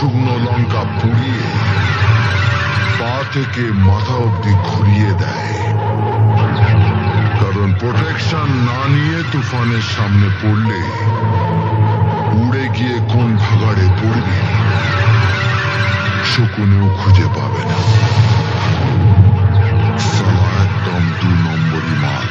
শুকনো লঙ্কা পুড়িয়ে পা থেকে মাথা অব্দি ঘুরিয়ে দেয়। কারণ প্রোটেকশন না নিয়ে তুফানের সামনে পড়লে উড়ে গিয়ে কোন ভাগাড়ে পড়বে শকুনেও খুঁজে পাবে না। সালা একদম 2 নম্বরই মাল।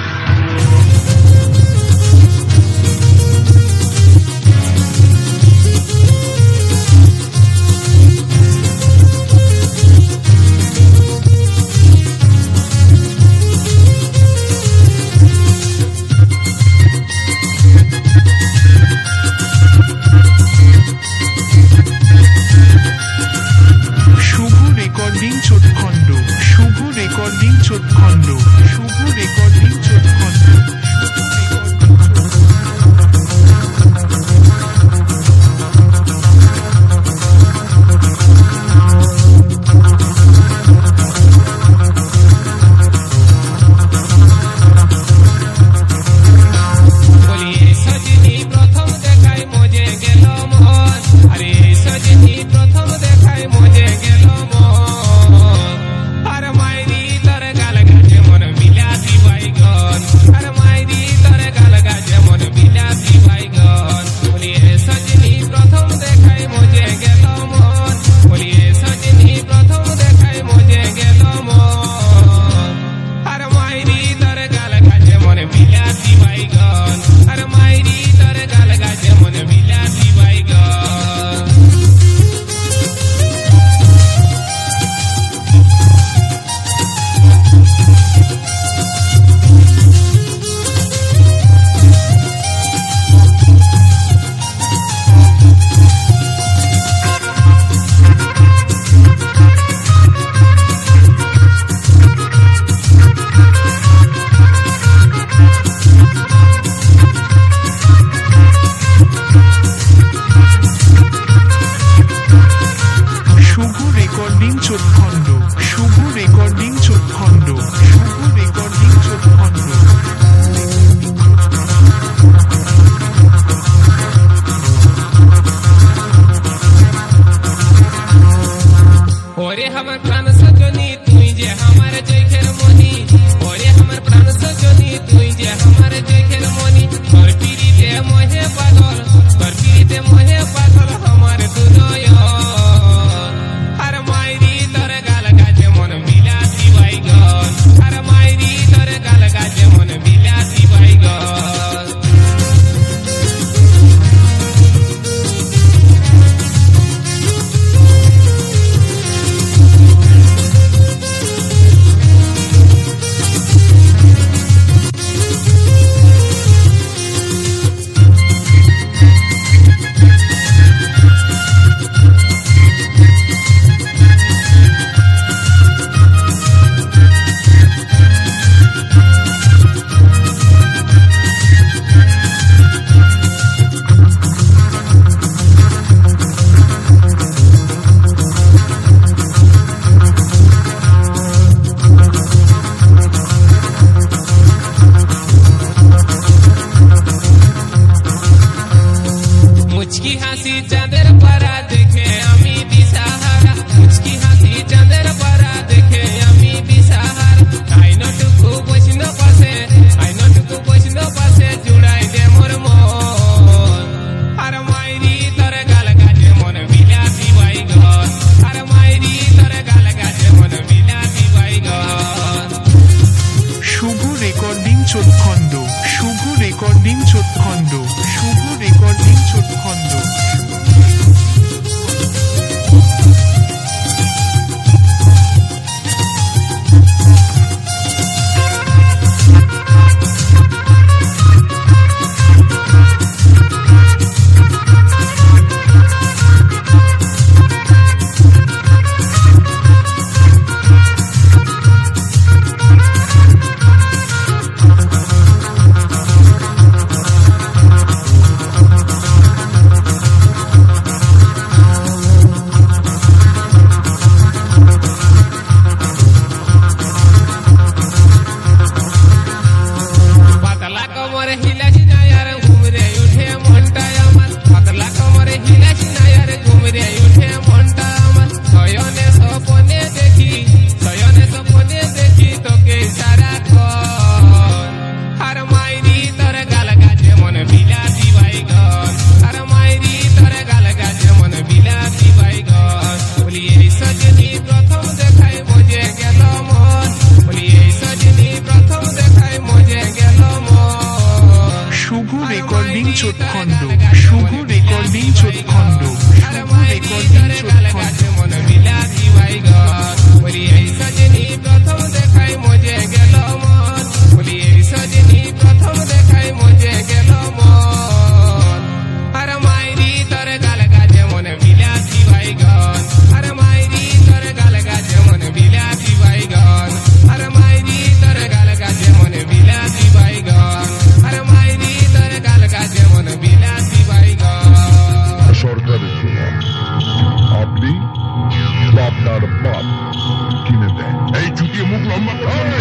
কিনে দেয়। এই চুটিয়ে মুখ লম্বা করে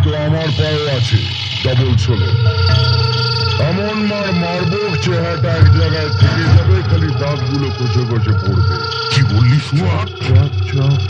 তো আমার পায়ে আছে ডবল ছোলে। এমন মার মারবো চেহারাটা এক জায়গায় থেকে যাবে, খালি দাঁতগুলো কচে কচে পড়বে। কি বললি শুয়া? চাপ চাপ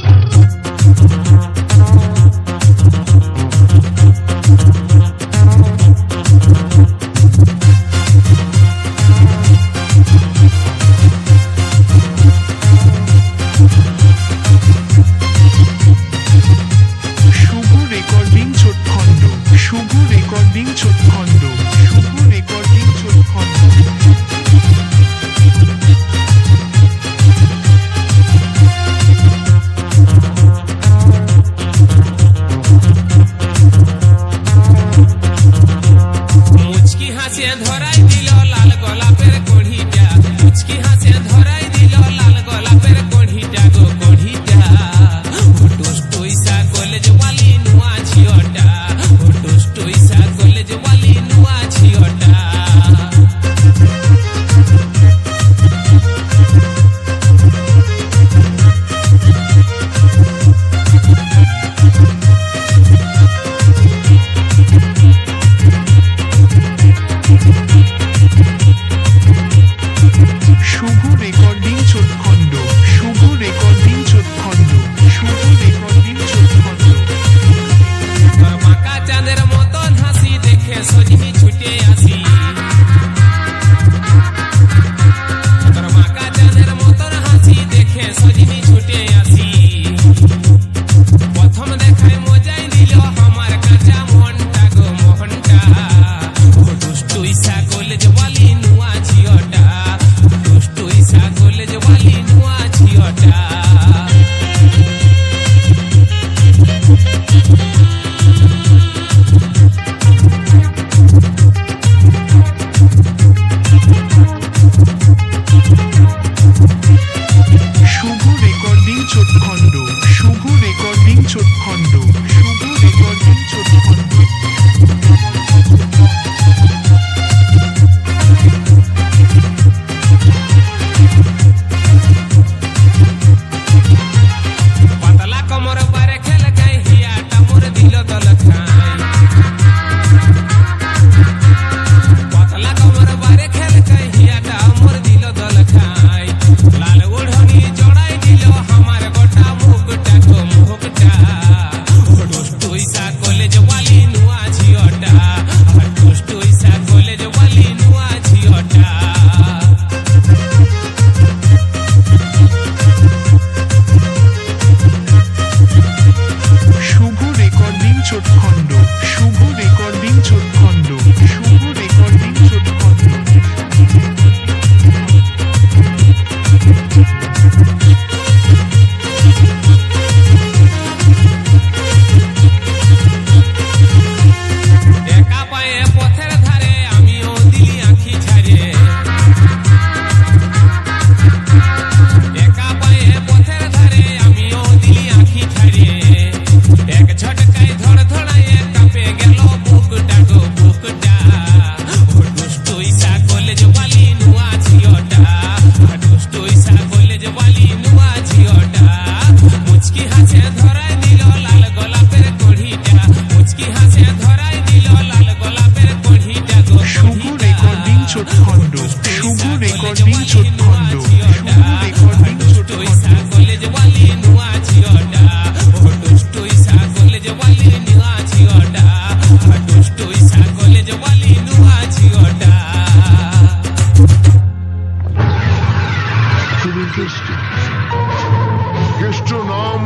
কেষ্ট নাম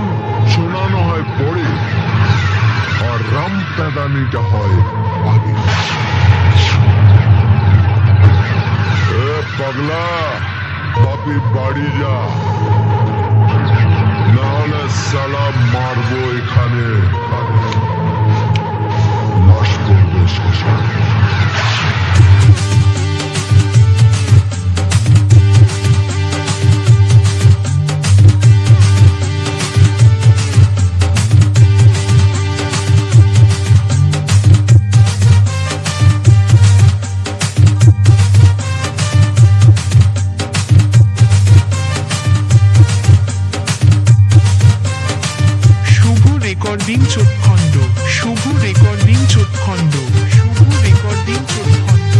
শোনানো হয় পরে, আর রাম প্যাদানিটা হয় আগে। পাগলা, বাপি বাড়ি যা, নাহলে সালাম মারবো এখানে, লাশ করবে শ্মশানে। রেকর্ডিং চোটখণ্ড, শুভ রেকর্ডিং চোটখণ্ড, শুভ রেকর্ডিং চোটখণ্ড।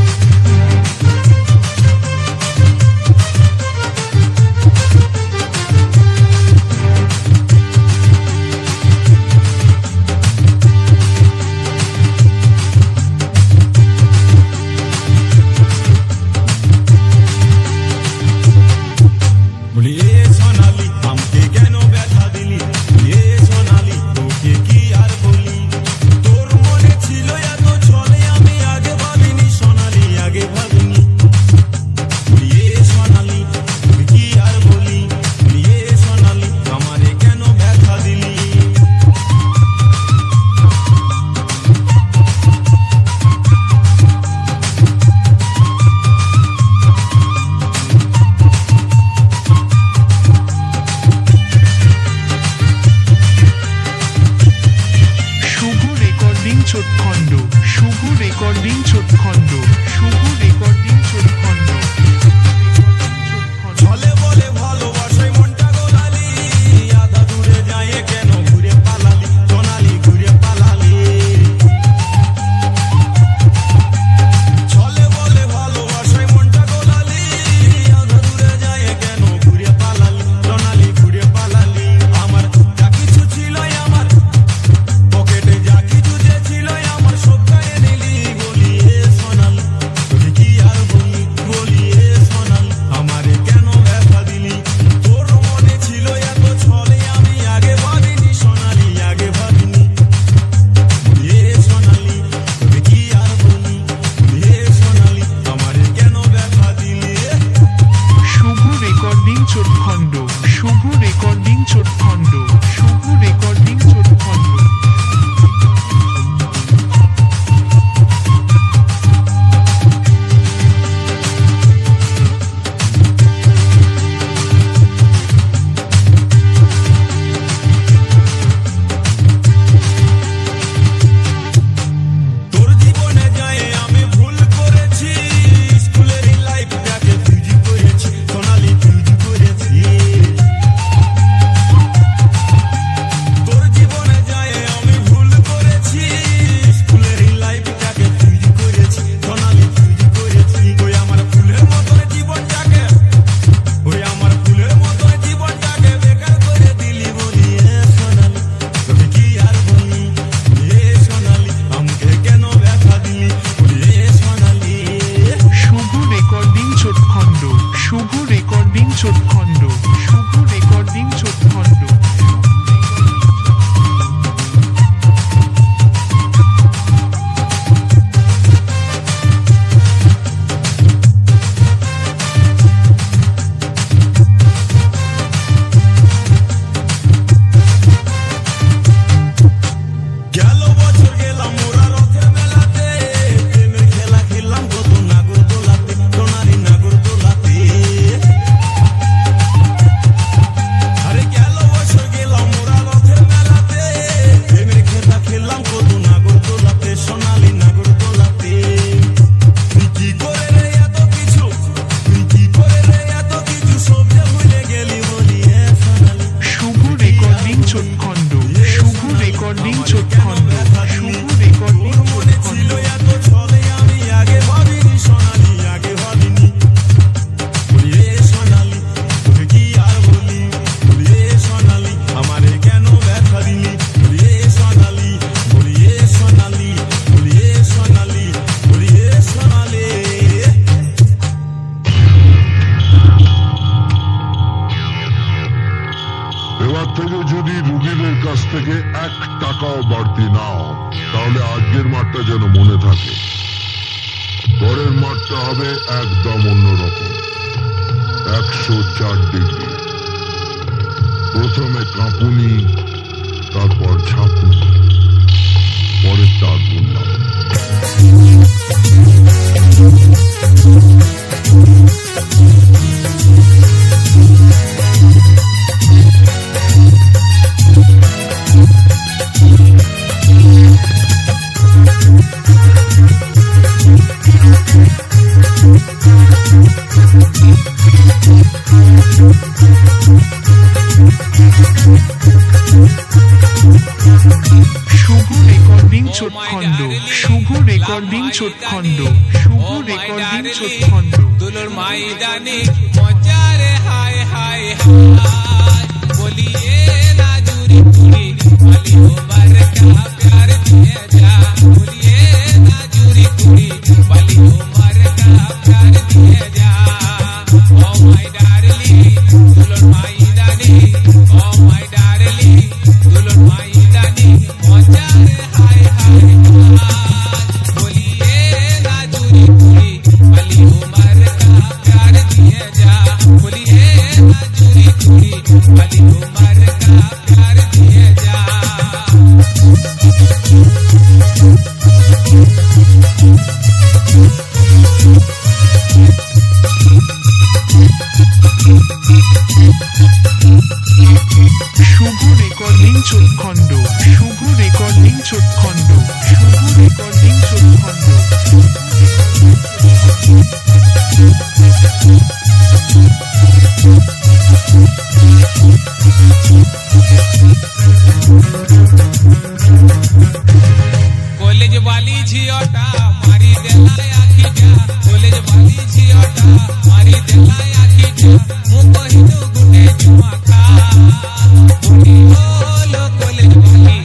চোটখণ্ড, শুভ রেকর্ডিং চোটখণ্ড, শুভ রেকর্ডিং চোটখণ্ড। চলে বলে ভালোবাসায় মনটা গোলালি, আধা দূরে যায় কেন ঘুরে পালালি, সোনালি ঘুরে পালালি। চলে বলে ভালোবাসায় মনটা গোলালি, আধা দূরে যায় কেন ঘুরে পালালি, সোনালি ঘুরে পালালি। আমার যা কিছু ছিল আমার পকেটে, যা কিছু যে ছিল আমার সব গায়ে নিলি, বলি এ সোনালি তোকে কি আর বলি, বলি এ সোনালি আমারে কেন ব্যথা দিলি। তোর মনে ছিল এত ছলে আমি আগে ভাবিনি, সোনালি আগে ভাবিনি। বলি এ সোনালি তোকে কি আর বলি, বলি এ সোনালি আমারে কেন ব্যথা দিলি। শুভ রেকর্ডিং চোটখণ্ড, শুভ রেকর্ডিং চোটখণ্ড, শুভ রেকর্ডিং চোটখণ্ড। তোর জীবনে যায় আমি ভুল করেছি, স্কুলের লাইফটাকে ফিউজি করেছি, সোনালি ফিউজি করেছি। তোর জীবনে যায় আমি ভুল করেছি, স্কুলের লাইফটাকে ফিউজি করেছি, সোনালি ফিউজি করেছি। ওই আমার ফুলের মতন জীবনটাকে, ওই আমার ফুলের মতন জীবনটাকে বেকার করে দিলি, বলি এ সোনালি তোকে কি আর বলি, বলি এ সোনালি আমাকে কেন ব্যথা দিলি, বলি এ সোনালি। শুভ রেকর্ডিং চোটখণ্ড, শুভ রেকর্ডিং চোটখণ্ড, শুভ রেকর্ডিং চোটখণ্ড। গেল বছর গেলাম মোরা রথের মেলাতে, প্রেমের খেলা খেললাম কত নাগর দোলাতে, সোনালি নাগর দোলাতে। আরে গেল বছর গেলাম মোরা রথের মেলাতে, প্রেমের খেলা খেললাম কত নাগর দোলাতে, সোনালি নাগর দোলাতে। তুই কি করে রে এত কিছু, তুই কি করে রে এত কিছু, সব যে ভুলে গেলি, বলি এ সোনালি। শুভ রেকর্ডিং চোটখণ্ড, শুভ রেকর্ডিং চোটখণ্ড, শুভ রেকর্ডিং তোর মনে ছিল চোটখণ্ড। এত ছলে আমি আগে ভাবিনি, সোনালি আগে ভাবিনি। বলি এ সোনালি তোকে কি আর বলি, বলি এ সোনালি আমারে কেন ব্যথা দিলি, বলি এ সোনালি, বলি এ সোনালি, বলি এ সোনালি, বলি এ সোনালি। এবার থেকে যদি রুগীদের কাছ থেকে 1 টাকাও বাড়তি নাও, তাহলে আজকের মাঠটা যেন মনে থাকে। পরের মাঠটা হবে একদম অন্যরকম, 104 ডিগ্রি। প্রথমে কাঁপুনি, তারপর ঝাঁকুনি, পরের তার বললাম। চোটখণ্ড শুভ রেকর্ডিং চোটখণ্ড শুভ রেকর্ডিং চোটখণ্ড দুলোর ময়দানে মজারে হায় হায় হায় বলিয়ে না জুরি জুরি বলি ওমর কা প্যার দিয়ে যা বলিয়ে না জুরি জুরি বলি ওমর কা প্যার দিয়ে যা ও মাই ডার্লিং দুলোর ময়দানে ও মাই ডার্লিং দুলোর ময়দানে মজারে হায় হায় হায় বলিয়ে না জুরি জুরি বলি ওমর কা প্যার দিয়ে যা বলিয়ে না জুরি জুরি বলি ওমর কা প্যার দিয়ে যা শুভ রেকর্ডিং চোটখণ্ড শুভ রেকর্ডিং চোটখণ্ড শুভ রেকর্ডিং চোটখণ্ড কলেজ वाली ঝিওটা মারি দেলা আখিটা কলেজ वाली ঝিওটা মারি দেলা আখিটা মু কহিলু গুনে জুমা খা বলি ওলো কলেজ वाली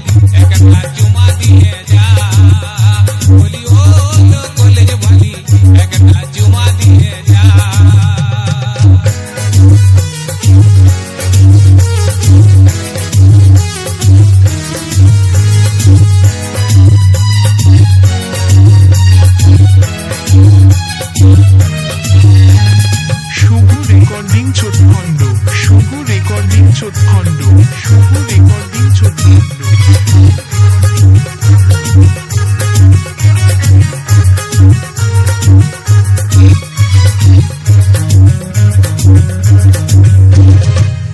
একটা জুমা দিয়ে যা বলি ওলো কলেজ वाली একটা জুমা দিয়ে যা শুভ রেকর্ডিং চোটখণ্ড শুভ রেকর্ডিং চোটখণ্ড শুভ রেকর্ডিং চোটখণ্ড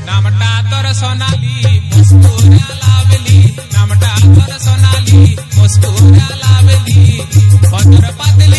নামটা তোর সোনালি মুস্কুরা লাভলি নামটা তোর সোনালি মুস্কুরা লাভলি বদর পাতলি